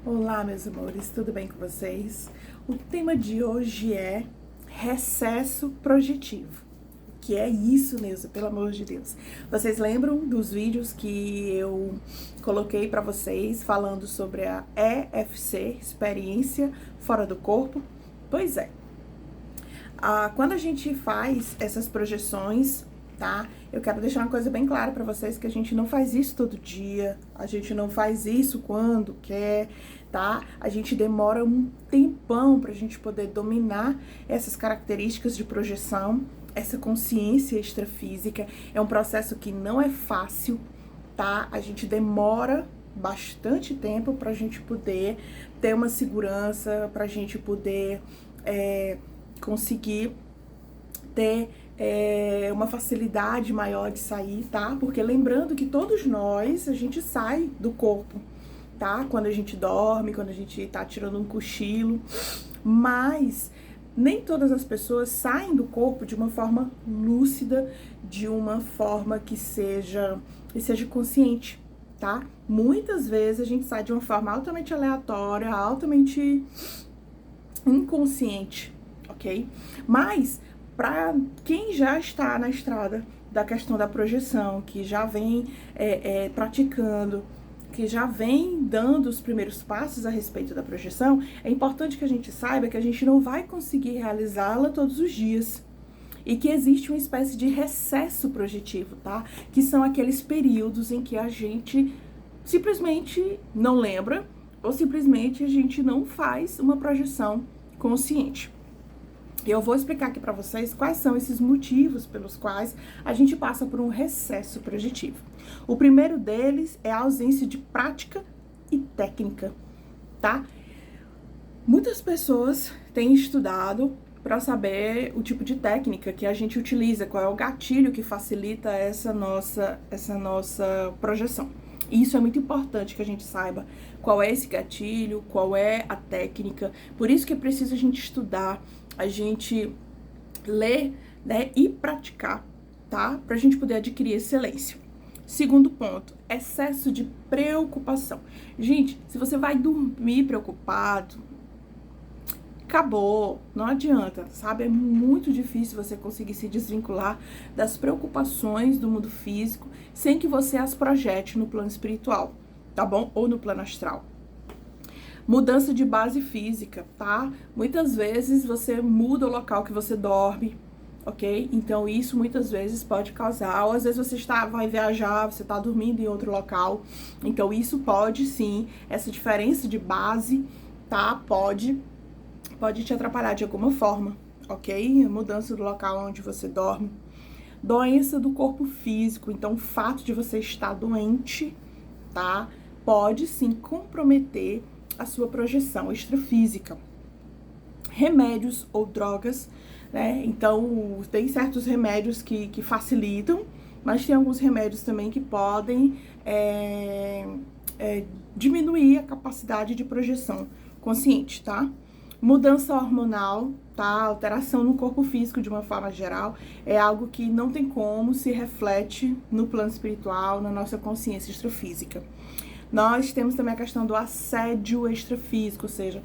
Olá, meus amores, tudo bem com vocês? O tema de hoje é recesso projetivo. O que é isso, Neuza? Pelo amor de Deus. Vocês lembram dos vídeos que eu coloquei para vocês falando sobre a EFC, experiência fora do corpo? Pois é. Quando a gente faz essas projeções, tá? Eu quero deixar uma coisa bem clara pra vocês, que a gente não faz isso todo dia, a gente não faz isso quando quer, tá? A gente demora um tempão pra gente poder dominar essas características de projeção, essa consciência extrafísica. É um processo que não é fácil, tá? A gente demora bastante tempo pra gente poder ter uma segurança, pra gente poder conseguir ter uma facilidade maior de sair, tá? Porque lembrando que todos nós, a gente sai do corpo, tá? Quando a gente dorme, quando a gente tá tirando um cochilo, mas nem todas as pessoas saem do corpo de uma forma lúcida, de uma forma que seja consciente, tá? Muitas vezes a gente sai de uma forma altamente aleatória, altamente inconsciente, ok? Mas para quem já está na estrada da questão da projeção, que já vem praticando, que já vem dando os primeiros passos a respeito da projeção, é importante que a gente saiba que a gente não vai conseguir realizá-la todos os dias. E que existe uma espécie de recesso projetivo, tá? Que são aqueles períodos em que a gente simplesmente não lembra ou simplesmente a gente não faz uma projeção consciente. Eu vou explicar aqui para vocês quais são esses motivos pelos quais a gente passa por um recesso projetivo. O primeiro deles é a ausência de prática e técnica, tá? Muitas pessoas têm estudado para saber o tipo de técnica que a gente utiliza, qual é o gatilho que facilita essa nossa projeção. E isso é muito importante que a gente saiba qual é esse gatilho, qual é a técnica. Por isso que é preciso a gente estudar, a gente ler, né, e praticar, tá? Pra gente poder adquirir excelência. Segundo ponto, excesso de preocupação. Gente, se você vai dormir preocupado, acabou, não adianta, sabe? É muito difícil você conseguir se desvincular das preocupações do mundo físico sem que você as projete no plano espiritual, tá bom? Ou no plano astral. Mudança de base física, tá? Muitas vezes você muda o local que você dorme, ok? Então isso muitas vezes pode causar, ou às vezes você vai viajar, você está dormindo em outro local, então isso pode sim, essa diferença de base, tá? Pode te atrapalhar de alguma forma, ok? A mudança do local onde você dorme. Doença do corpo físico, então o fato de você estar doente, tá? Pode sim comprometer a sua projeção extrafísica. Remédios ou drogas, né? Então, tem certos remédios que facilitam, mas tem alguns remédios também que podem diminuir a capacidade de projeção consciente, tá? Mudança hormonal, tá? Alteração no corpo físico de uma forma geral é algo que não tem como se reflete no plano espiritual, na nossa consciência extrafísica. Nós temos também a questão do assédio extrafísico, ou seja,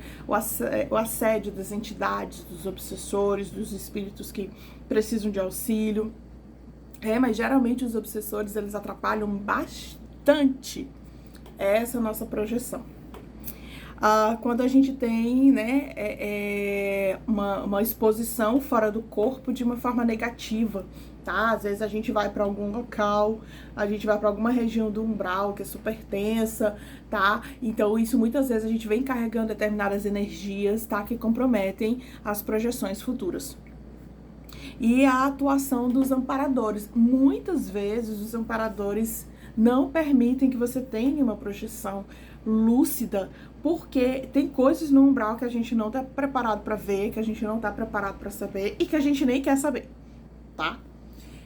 o assédio das entidades, dos obsessores, dos espíritos que precisam de auxílio. Mas geralmente os obsessores, eles atrapalham bastante essa nossa projeção. Quando a gente tem, né, uma exposição fora do corpo de uma forma negativa, tá? Às vezes a gente vai para algum local, a gente vai para alguma região do umbral que é super tensa, tá? Então isso muitas vezes a gente vem carregando determinadas energias, tá? Que comprometem as projeções futuras. E a atuação dos amparadores. Muitas vezes os amparadores não permitem que você tenha uma projeção lúcida, porque tem coisas no umbral que a gente não tá preparado para ver, que a gente não tá preparado para saber e que a gente nem quer saber, tá?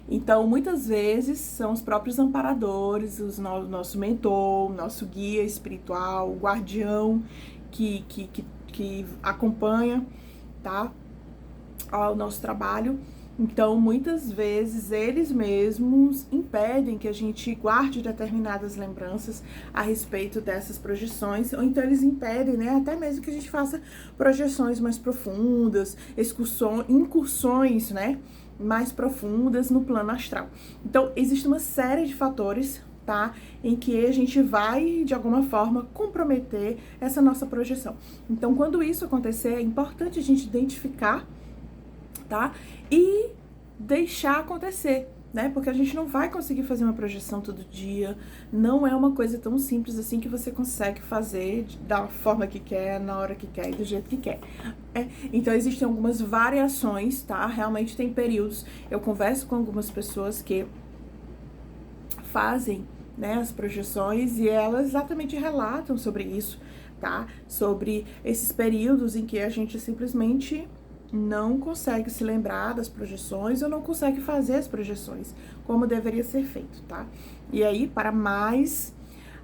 Então, muitas vezes são os próprios amparadores, nosso mentor, nosso guia espiritual, o guardião que acompanha, tá? O nosso trabalho Então, muitas vezes, eles mesmos impedem que a gente guarde determinadas lembranças a respeito dessas projeções, ou então eles impedem, né, até mesmo que a gente faça projeções mais profundas, incursões, né, mais profundas no plano astral. Então, existe uma série de fatores, tá, em que a gente vai, de alguma forma, comprometer essa nossa projeção. Então, quando isso acontecer, é importante a gente identificar, tá? E deixar acontecer, né? Porque a gente não vai conseguir fazer uma projeção todo dia, não é uma coisa tão simples assim que você consegue fazer da forma que quer, na hora que quer e do jeito que quer. Então existem algumas variações, tá? Realmente tem períodos, eu converso com algumas pessoas que fazem, né, as projeções e elas exatamente relatam sobre isso, tá? Sobre esses períodos em que a gente simplesmente não consegue se lembrar das projeções ou não consegue fazer as projeções como deveria ser feito, tá? E aí, para mais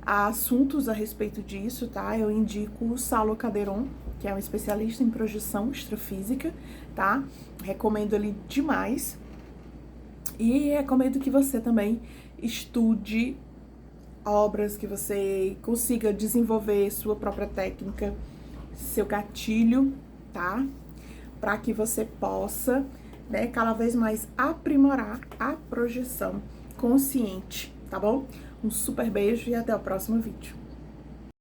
assuntos a respeito disso, tá? Eu indico o Saulo Calderon, que é um especialista em projeção extrafísica, tá? Recomendo ele demais. E recomendo que você também estude obras, que você consiga desenvolver sua própria técnica, seu gatilho, tá? Para que você possa, né, cada vez mais aprimorar a projeção consciente, tá bom? Um super beijo e até o próximo vídeo.